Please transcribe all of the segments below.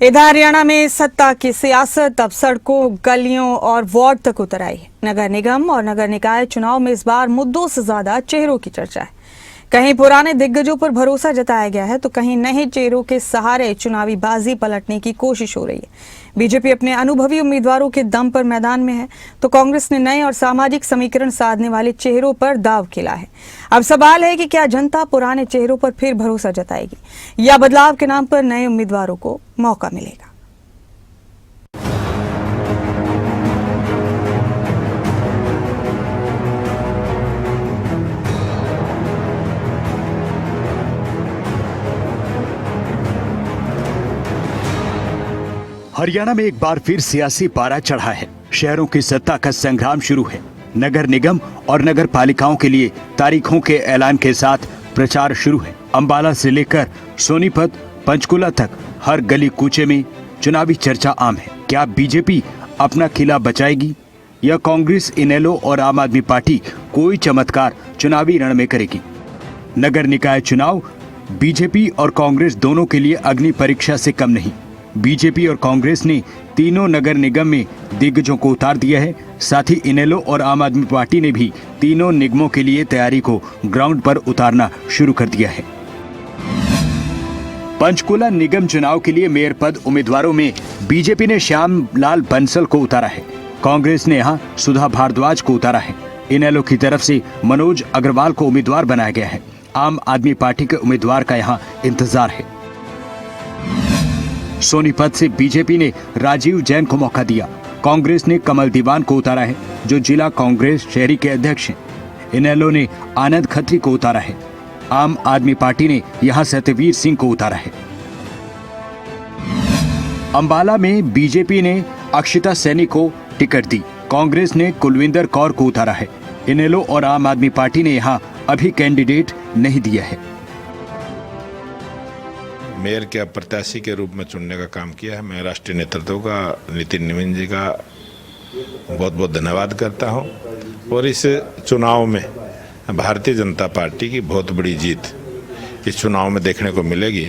इधर हरियाणा में सत्ता की सियासत अब सड़कों, गलियों और वार्ड तक उतर आई है। नगर निगम और नगर निकाय चुनाव में इस बार मुद्दों से ज्यादा चेहरों की चर्चा है। कहीं पुराने दिग्गजों पर भरोसा जताया गया है तो कहीं नए चेहरों के सहारे चुनावी बाजी पलटने की कोशिश हो रही है। बीजेपी अपने अनुभवी उम्मीदवारों के दम पर मैदान में है तो कांग्रेस ने नए और सामाजिक समीकरण साधने वाले चेहरों पर दाव खेला है। अब सवाल है कि क्या जनता पुराने चेहरों पर फिर भरोसा जताएगी या बदलाव के नाम पर नए उम्मीदवारों को मौका मिलेगा। हरियाणा में एक बार फिर सियासी पारा चढ़ा है। शहरों की सत्ता का संग्राम शुरू है। नगर निगम और नगर पालिकाओं के लिए तारीखों के ऐलान के साथ प्रचार शुरू है। अंबाला से लेकर सोनीपत, पंचकुला तक हर गली कूचे में चुनावी चर्चा आम है। क्या बीजेपी अपना किला बचाएगी या कांग्रेस, इनेलो और आम आदमी पार्टी कोई चमत्कार चुनावी रण में करेगी? नगर निकाय चुनाव बीजेपी और कांग्रेस दोनों के लिए अग्नि परीक्षा से कम नहीं। बीजेपी और कांग्रेस ने तीनों नगर निगम में दिग्गजों को उतार दिया है। साथ ही इनेलो और आम आदमी पार्टी ने भी तीनों निगमों के लिए तैयारी को ग्राउंड पर उतारना शुरू कर दिया है। पंचकुला निगम चुनाव के लिए मेयर पद उम्मीदवारों में बीजेपी ने श्याम लाल बंसल को उतारा है। कांग्रेस ने यहां सुधा भारद्वाज को उतारा है। इनेलो की तरफ से मनोज अग्रवाल को उम्मीदवार बनाया गया है। आम आदमी पार्टी के उम्मीदवार का यहाँ इंतजार है। सोनीपत से बीजेपी ने राजीव जैन को मौका दिया। कांग्रेस ने कमल दीवान को उतारा है, जो जिला कांग्रेस शहरी के अध्यक्ष हैं। इनेलो ने आनंद खत्री को उतारा है। आम आदमी पार्टी ने यहां सत्यवीर सिंह को उतारा है। अंबाला में बीजेपी ने अक्षिता सैनी को टिकट दी। कांग्रेस ने कुलविंदर कौर को उतारा है। इनेलो और आम आदमी पार्टी ने यहां अभी कैंडिडेट नहीं दिया है। मेयर के प्रत्याशी के रूप में चुनने का काम किया है। मैं राष्ट्रीय नेतृत्व का, नितिन निमिन जी का बहुत बहुत धन्यवाद करता हूं। और इस चुनाव में भारतीय जनता पार्टी की बहुत बड़ी जीत इस चुनाव में देखने को मिलेगी।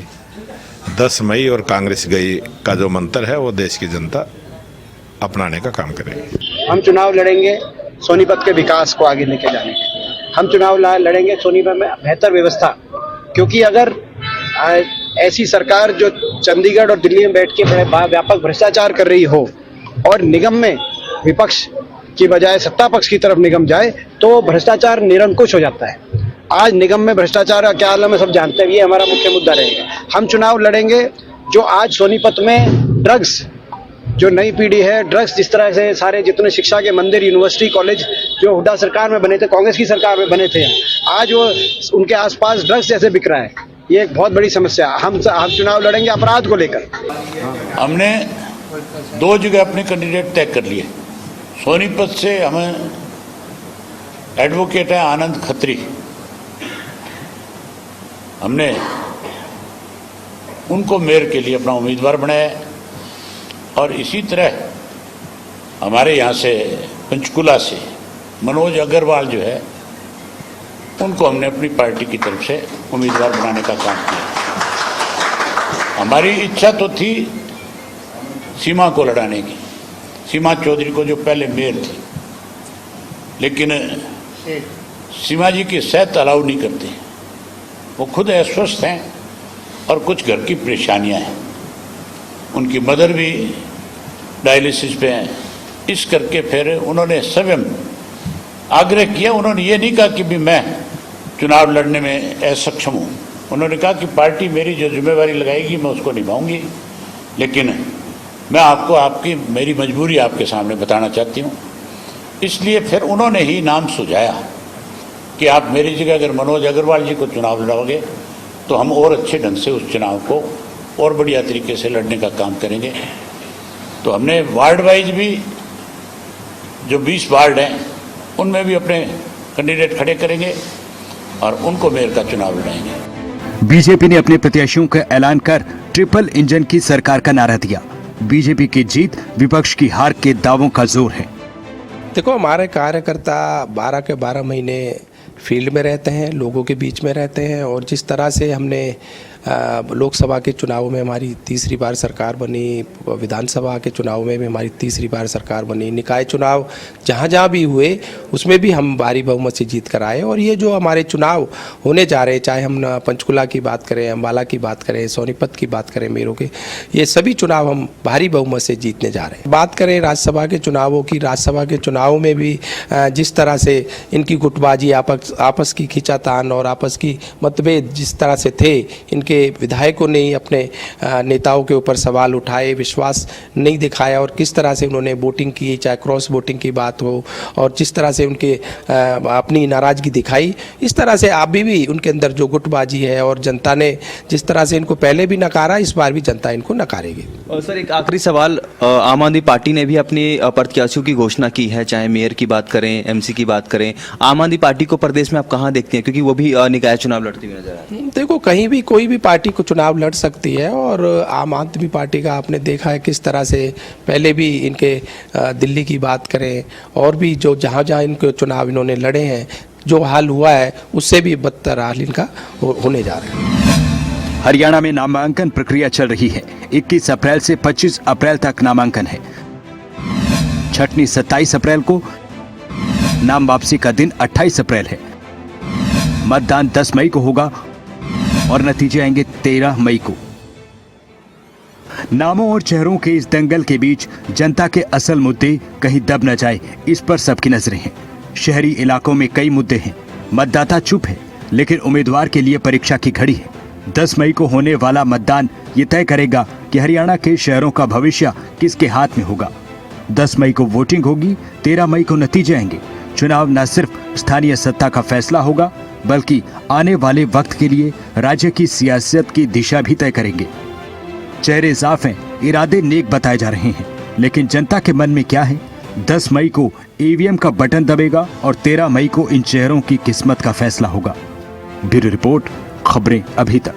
10 मई और कांग्रेस गई का जो मंत्र है वो देश की जनता अपनाने का काम करेगी। हम चुनाव लड़ेंगे सोनीपत के विकास को आगे लेके जाने के। हम चुनाव लड़ेंगे सोनीपत में बेहतर व्यवस्था, क्योंकि अगर ऐसी सरकार जो चंडीगढ़ और दिल्ली में बैठ के व्यापक भ्रष्टाचार कर रही हो और निगम में विपक्ष की बजाय सत्ता पक्ष की तरफ निगम जाए तो भ्रष्टाचार निरंकुश हो जाता है। आज निगम में भ्रष्टाचार का क्या आलम है सब जानते हैं। ये हमारा मुख्य मुद्दा रहेगा। हम चुनाव लड़ेंगे जो आज सोनीपत में ड्रग्स, जो नई पीढ़ी है, ड्रग्स जिस तरह से सारे जितने शिक्षा के मंदिर, यूनिवर्सिटी, कॉलेज जो हुड्डा सरकार में बने थे, कांग्रेस की सरकार में बने थे, आज वो उनके आसपास ड्रग्स जैसे बिक रहा है। ये एक बहुत बड़ी समस्या है। हम चुनाव लड़ेंगे अपराध को लेकर। हमने 2 जगह अपने कैंडिडेट तय कर लिए। सोनीपत से हमें एडवोकेट है आनंद खत्री, हमने उनको मेयर के लिए अपना उम्मीदवार बनाया। और इसी तरह हमारे यहाँ से पंचकुला से मनोज अग्रवाल जो है उनको हमने अपनी पार्टी की तरफ से उम्मीदवार बनाने का काम किया। हमारी इच्छा तो थी सीमा को लड़ाने की, सीमा चौधरी को जो पहले मेयर थी, लेकिन सीमा जी की सेहत अलाउ नहीं करते। वो खुद अस्वस्थ हैं और कुछ घर की परेशानियां हैं। उनकी मदर भी डायलिसिस पे हैं। इस करके फिर उन्होंने स्वयं आग्रह किया। उन्होंने ये नहीं कहा कि भी मैं चुनाव लड़ने में असक्षम हूँ। उन्होंने कहा कि पार्टी मेरी जो जिम्मेवारी लगाएगी मैं उसको निभाऊंगी, लेकिन मैं आपको आपकी मेरी मजबूरी आपके सामने बताना चाहती हूँ। इसलिए फिर उन्होंने ही नाम सुझाया कि आप मेरी जगह अगर मनोज अग्रवाल जी को चुनाव लड़ाओगे तो हम और अच्छे ढंग से उस चुनाव को और बढ़िया तरीके से लड़ने का काम करेंगे। तो हमने वार्ड वाइज भी जो 20 वार्ड हैं उनमें भी अपने कैंडिडेट खड़े करेंगे और उनको मेयर का चुनाव लड़ाएंगे। बीजेपी ने अपने प्रत्याशियों का ऐलान कर ट्रिपल इंजन की सरकार का नारा दिया। बीजेपी की जीत विपक्ष की हार के दावों का जोर है। देखो, हमारे कार्यकर्ता 12 के 12 महीने फील्ड में रहते हैं, लोगों के बीच में रहते हैं और जिस तरह से हमने लोकसभा के चुनाव में हमारी तीसरी बार सरकार बनी, विधानसभा के चुनाव में भी हमारी तीसरी बार सरकार बनी, निकाय चुनाव जहाँ जहाँ भी हुए उसमें भी हम भारी बहुमत से जीत कर आए। और ये जो हमारे चुनाव होने जा रहे हैं, चाहे हम पंचकुला की बात करें, अम्बाला की बात करें, सोनीपत की बात करें, मेरों के, ये सभी चुनाव हम भारी बहुमत से जीतने जा रहे हैं। बात करें राज्यसभा के चुनावों की, राज्यसभा के चुनाव में भी जिस तरह से इनकी गुटबाजी, आपस की खींचातान और आपस की मतभेद जिस तरह से थे, इनके विधायकों ने ही अपने नेताओं के ऊपर सवाल उठाए, विश्वास नहीं दिखाया और किस तरह से उन्होंने वोटिंग की, चाहे क्रॉस वोटिंग की बात हो और जिस तरह से उनके अपनी नाराज़गी दिखाई, इस तरह से अभी भी उनके अंदर जो गुटबाजी है और जनता ने जिस तरह से इनको पहले भी नकारा, इस बार भी जनता इनको नकारेगी। और सर एक आखिरी सवाल, आम आदमी पार्टी ने भी अपने प्रत्याशियों की घोषणा की है, चाहे मेयर की बात करें, एमसी की बात करें। आम आदमी पार्टी को प्रदेश में आप कहाँ देखते हैं, क्योंकि वो भी निकाय चुनाव लड़ती हुई नजर आ रही है? देखो, कहीं भी कोई भी पार्टी को चुनाव लड़ सकती है और आम आदमी पार्टी का आपने देखा है किस तरह से पहले भी इनके दिल्ली की बात करें और भी जो जहाँ जहाँ इनके चुनाव इन्होंने लड़े हैं, जो हाल हुआ है उससे भी बदतर हाल इनका होने जा रहा है। हरियाणा में नामांकन प्रक्रिया चल रही है। 21 अप्रैल से 25 अप्रैल तक नामांकन है। छठनी 27 अप्रैल को, नाम वापसी का दिन 28 अप्रैल है। मतदान 10 मई को होगा और नतीजे आएंगे 13 मई को। नामों और चेहरों के इस दंगल के बीच जनता के असल मुद्दे कहीं दब न जाए, इस पर सबकी नजरें हैं। शहरी इलाकों में कई मुद्दे हैं, मतदाता चुप है, लेकिन उम्मीदवार के लिए परीक्षा की घड़ी है। 10 मई को होने वाला मतदान ये तय करेगा कि हरियाणा के शहरों का भविष्य किसके हाथ में होगा। 10 मई को वोटिंग होगी, 13 मई को नतीजे आएंगे। चुनाव न सिर्फ स्थानीय सत्ता का फैसला होगा, बल्कि आने वाले वक्त के लिए राज्य की सियासत की दिशा भी तय करेंगे। चेहरे साफ हैं, इरादे नेक बताए जा रहे हैं, लेकिन जनता के मन में क्या है? 10 मई को ईवीएम का बटन दबेगा और 13 मई को इन चेहरों की किस्मत का फैसला होगा। ब्यूरो रिपोर्ट, खबरें अभी तक।